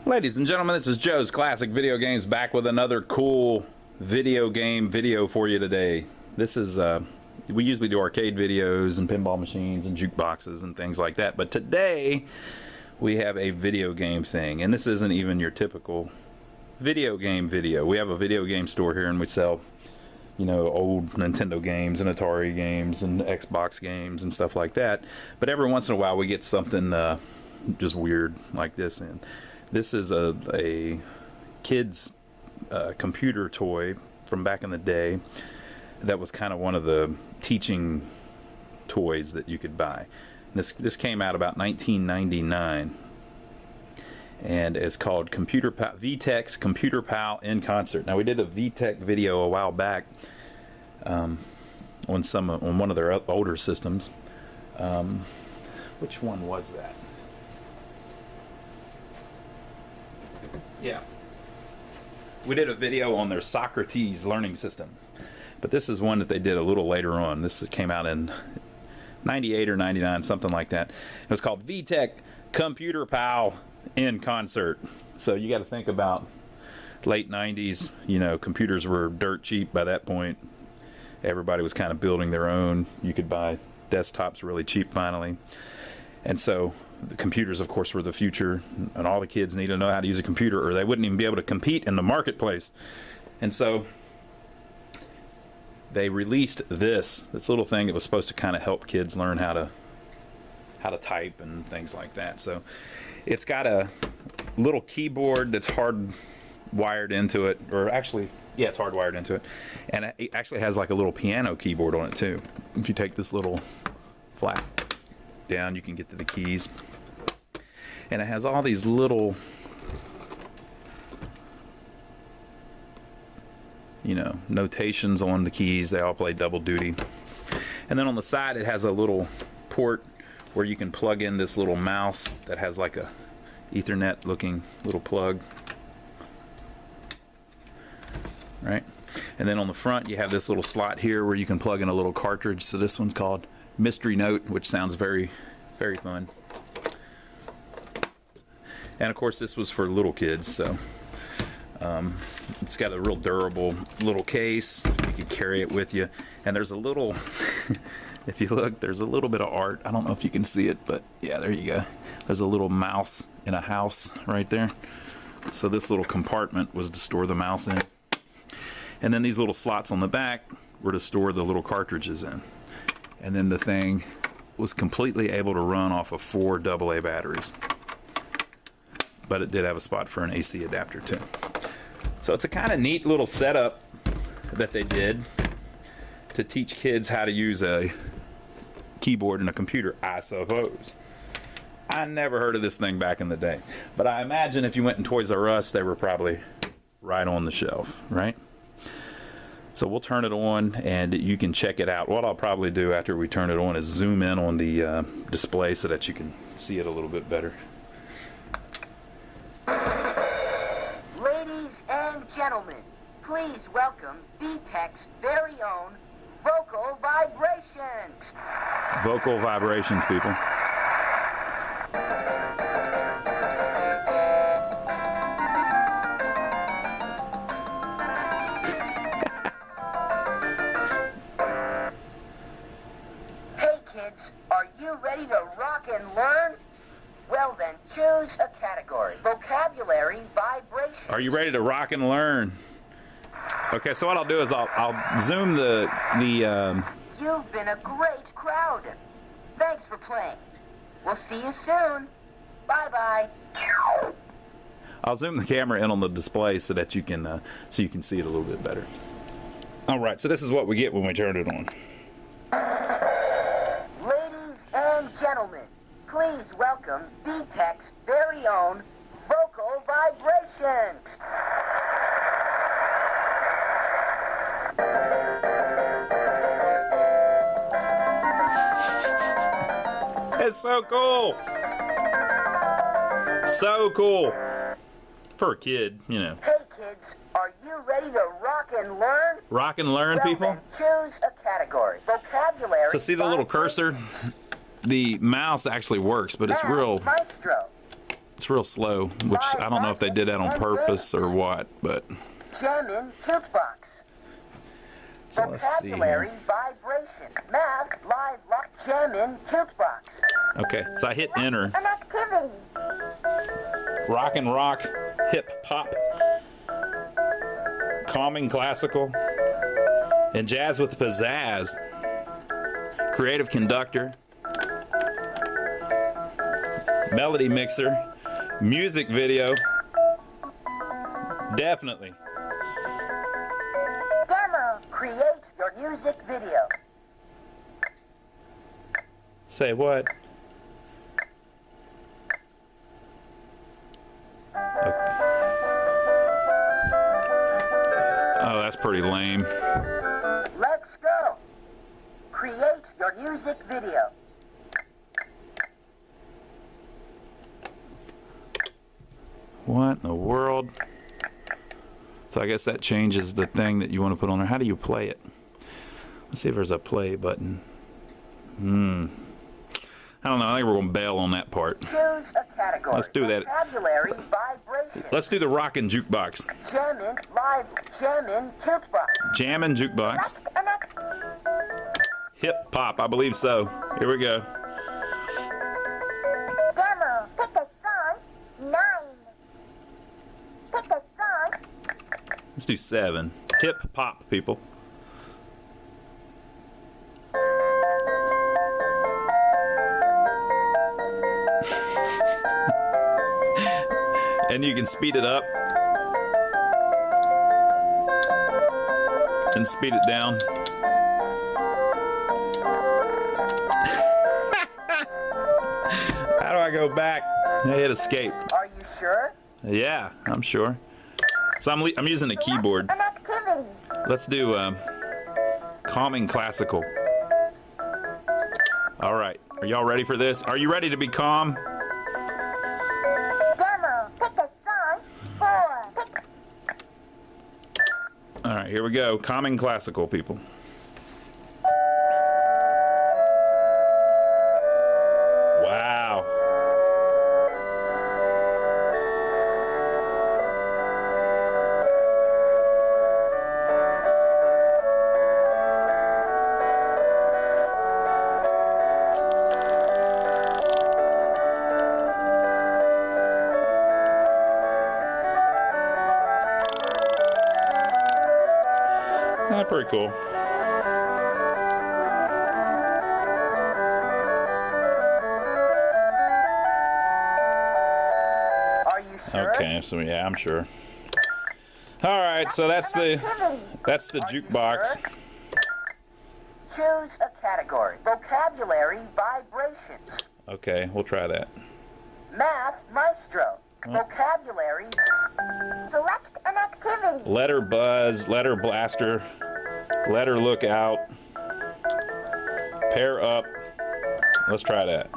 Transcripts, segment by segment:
Ladies and gentlemen, this is Joe's Classic Video Games back with another cool video game video for you today. This is, we usually do arcade videos and pinball machines and jukeboxes and things like that, but today we have a video game thing, and this isn't even your typical video game video. We have a video game store here and we sell, you know, old Nintendo games and Atari games and Xbox games and stuff like that, but every once in a while we get something just weird like this in. This is a kid's computer toy from back in the day that was kind of one of the teaching toys that you could buy. This came out about 1999 and it's called VTech's Computer Pal in Concert. Now we did a VTech video a while back on one of their older systems. Which one was that? Yeah, we did a video on their Socrates learning system, but this is one that they did a little later on. This came out in 98 or 99, something like that. It was called VTech Computer Pal in Concert. So you got to think about late 90s, you know, computers were dirt cheap by that point. Everybody was kind of building their own. You could buy desktops really cheap finally. And so the computers, of course, were the future, and all the kids need to know how to use a computer or they wouldn't even be able to compete in the marketplace. And so they released this little thing that was supposed to kind of help kids learn how to type and things like that. So it's got a little keyboard that's hardwired into it, or actually, yeah, it's hardwired into it, and it actually has like a little piano keyboard on it too. If you take this little flap down, you can get to the keys, and it has all these little, you know, notations on the keys. They all play double duty. And then on the side it has a little port where you can plug in this little mouse that has like a Ethernet looking little plug, right? And then on the front you have this little slot here where you can plug in a little cartridge. So this one's called Mystery Note, which sounds very, very fun. And of course this was for little kids, so it's got a real durable little case. You can carry it with you, and there's a little if you look, there's a little bit of art. I don't know if you can see it, but yeah, there you go. There's a little mouse in a house right there. So this little compartment was to store the mouse in, and then these little slots on the back were to store the little cartridges in. And then the thing was completely able to run off of 4 AA batteries. But it did have a spot for an AC adapter too. So it's a kind of neat little setup that they did to teach kids how to use a keyboard and a computer, I suppose. I never heard of this thing back in the day, but I imagine if you went in Toys R Us, they were probably right on the shelf, right? So we'll turn it on and you can check it out. What I'll probably do after we turn it on is zoom in on the display so that you can see it a little bit better. Ladies and gentlemen, please welcome VTech's very own Vocal Vibrations. Vocal vibrations, people. Hey kids, are you ready to rock and learn? Well then, choose a category. Vocabulary vibration. Are you ready to rock and learn? Okay, so what I'll do is I'll zoom the You've been a great crowd. Thanks for playing. We'll see you soon. Bye-bye. I'll zoom the camera in on the display so that you can see it a little bit better. All right, so this is what we get when we turn it on. Ladies and gentlemen, please welcome VTech's very own Vocal Vibrations. It's so cool. So cool. For a kid, you know. Hey kids, are you ready to rock and learn? Rock and learn, Well, people? then choose a category. Vocabulary. So see the little cursor? The mouse actually works, but it's Now, real Maestro. It's real slow, which I don't know if they did that on purpose or what, but. Jamming jukebox. So let's see Vocabulary here. vibration. Math live lock. Jamming jukebox. Okay, so I hit enter. An activity. Rock and rock, hip hop, calming classical, and jazz with pizzazz. Creative conductor, melody mixer, music video. Definitely. Demo. Create your music video. Say what? Oh, that's pretty lame. Let's go. Create your music video. What in the world? So I guess that changes the thing that you want to put on there. How do you play it? Let's see if there's a play button. I don't know. I think we're going to bail on that part. Choose a category. Let's do that. Vocabulary vibration. Let's do the rockin' jukebox. Jamming live. Jamming jukebox. Jammin' jukebox. An Hip hop, I believe so. Here we go. demo. Pick a song. 9. Pick a song. Let's do 7. Hip hop, people. And you can speed it up and speed it down. How do I go back? I hit escape. Are you sure? Yeah, I'm sure. So I'm using the keyboard. An activity. Let's do calming classical. All right, are y'all ready for this? Are you ready to be calm? Demo. Pick a song. 4. Pick. All right, here we go. Calming classical, people. Wow. Pretty cool. Are you sure? Okay, so yeah, I'm sure. All right, so that's the jukebox. Choose a category. Vocabulary vibrations. Okay, we'll try that. Math maestro. Vocabulary. Select an activity. Letter buzz, letter blaster, letter look out, pair up. Let's try that.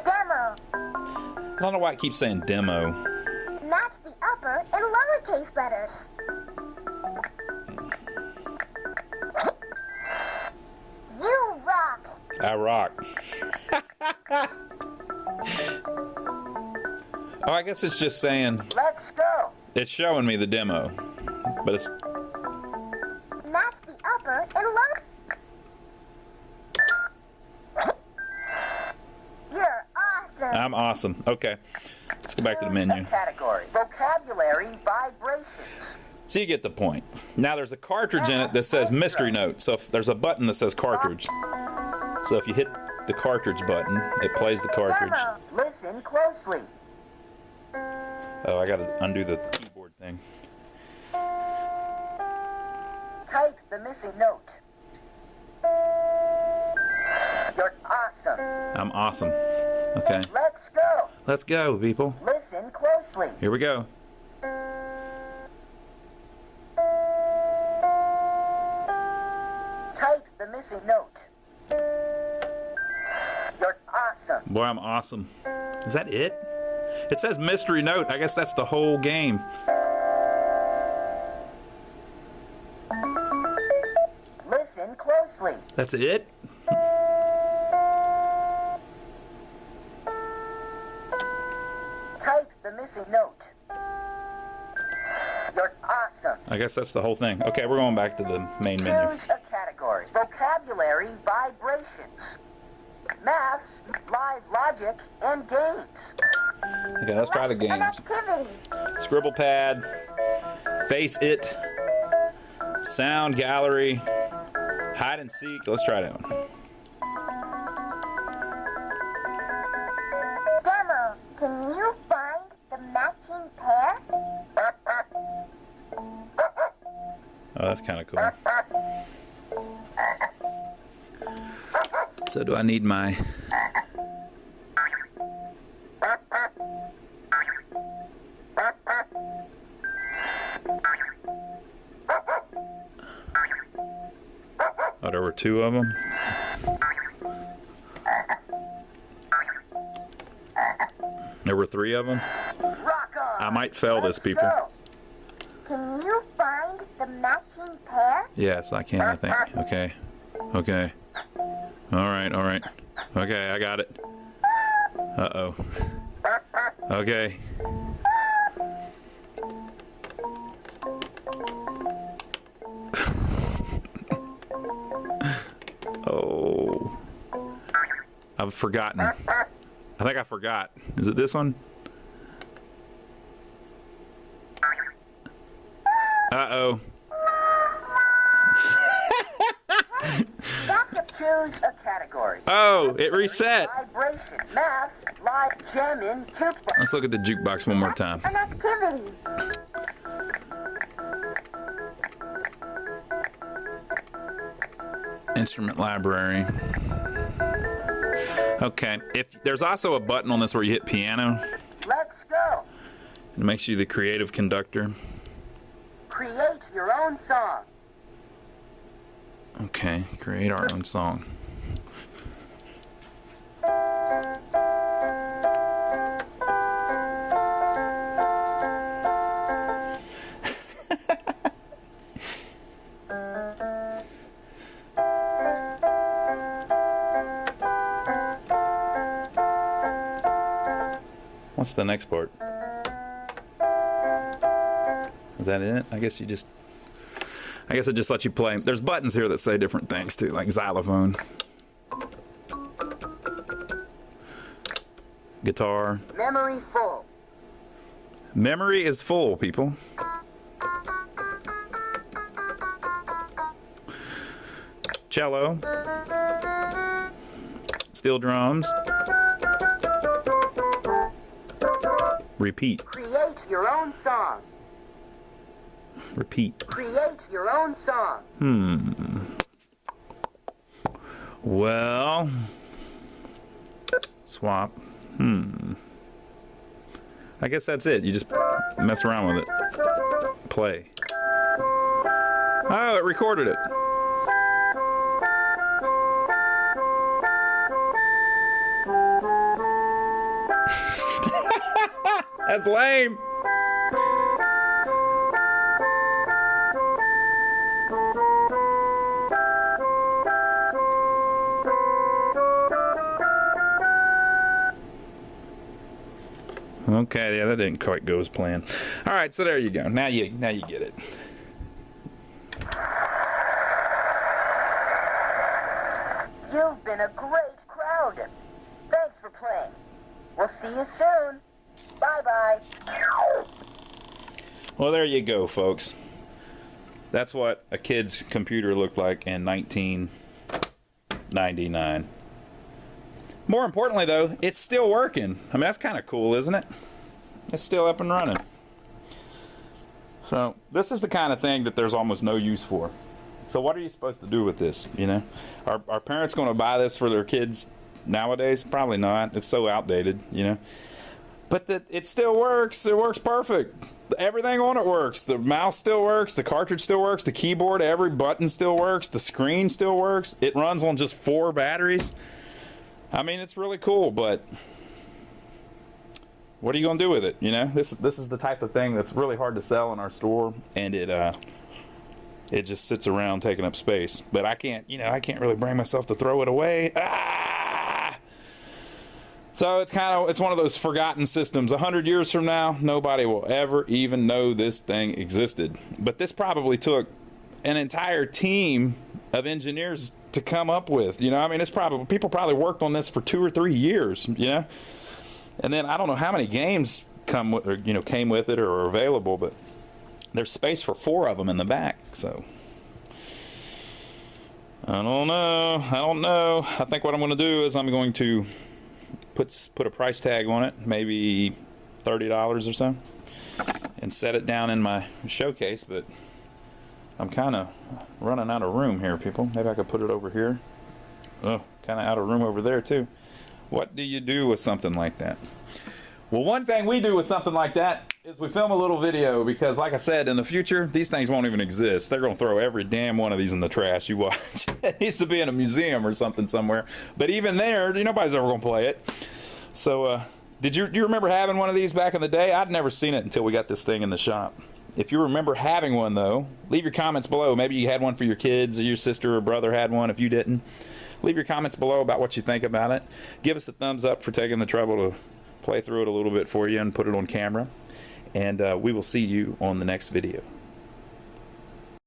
Demo. I don't know why it keeps saying demo. Match the upper and lowercase letters. You rock. I rock. Oh, I guess it's just saying, Let's go. it's showing me the demo, but it's, Match the upper and lower. You're awesome. I'm awesome. Okay, let's go back to the Choose menu. a category. Vocabulary vibrations. So you get the point. Now there's a cartridge in it that says mystery note. So if there's a button that says cartridge. So if you hit the cartridge button, it plays the cartridge. Demo. Listen closely. Oh, I gotta undo the keyboard thing. Type the missing note. You're awesome. I'm awesome. Okay, Let's go. let's go, people. Listen closely. Here we go. Type the missing note. You're awesome. Boy, I'm awesome. Is that it? It says mystery note. I guess that's the whole game. Listen closely. That's it? missing note. You're awesome. I guess that's the whole thing. Okay, we're going back to the main menu. Choose a category. Vocabulary, vibrations. Math, live logic, and games. Okay, let's try the An games. activity. Scribble pad, face it, sound gallery, hide and seek. Let's try that one. Demo, can you find the matching pair? Oh, that's kind of cool. So do I need my... Oh, there were two of them? There were three of them? Rock on. I might fail this, people. Go. Can you find the matching pair? Yes, I can, I think. Okay. Okay. Alright, alright. Okay, I got it. Uh-oh. Okay. Oh. I've forgotten. I think I forgot. Is it this one? Uh-oh. Choose a category. Oh, it reset. Vibration, math, live jamming, jukebox. Let's look at the jukebox one more time. An activity. Instrument library. Okay, if there's also a button on this where you hit piano, Let's go. it makes you the creative conductor. Create your own song. Okay, create our own song. What's the next part? Is that it? I guess it just lets you play. There's buttons here that say different things too, like xylophone, guitar. Memory full. Memory is full, people. Cello, steel drums. Repeat. Create your own song. Repeat. Create your own song. Well, swap. I guess that's it. You just mess around with it. Play. Oh, it recorded it. That's lame. Okay, yeah, that didn't quite go as planned. All right, so there you go. Now you get it. You've been a great crowd. Thanks for playing. We'll see you soon. Bye-bye. Well, there you go, folks. That's what a kid's computer looked like in 1999. More importantly, though, it's still working. I mean, that's kind of cool, isn't it? It's still up and running. So, this is the kind of thing that there's almost no use for. So what are you supposed to do with this, you know? Are parents going to buy this for their kids nowadays? Probably not. It's so outdated, you know? But it still works. It works perfect. Everything on it works. The mouse still works. The cartridge still works. The keyboard, every button still works. The screen still works. It runs on just 4 batteries. I mean, it's really cool, but what are you going to do with it, you know? This is the type of thing that's really hard to sell in our store, and it just sits around taking up space. But I can't really bring myself to throw it away. Ah! So it's one of those forgotten systems. 100 years from now, nobody will ever even know this thing existed. But this probably took an entire team of engineers to come up with. You know, I mean, people probably worked on this for 2 or 3 years. You know, and then I don't know how many games came with it or are available, but there's space for 4 of them in the back. So I don't know. I think what I'm going to do is I'm going to put a price tag on it, maybe $30 or so, and set it down in my showcase. But I'm kind of running out of room here, people. Maybe I could put it over here. Oh, kind of out of room over there too. What do you do with something like that? Well, one thing we do with something like that is we film a little video, because like I said, in the future these things won't even exist. They're gonna throw every damn one of these in the trash you watch. It needs to be in a museum or something somewhere, but even there, nobody's ever gonna play it. So do you remember having one of these back in the day? I'd never seen it until we got this thing in the shop. If you remember having one though, leave your comments below. Maybe you had one for your kids, or your sister or brother had one. If you didn't, leave your comments below about what you think about it. Give us a thumbs up for taking the trouble to play through it a little bit for you and put it on camera. And we will see you on the next video.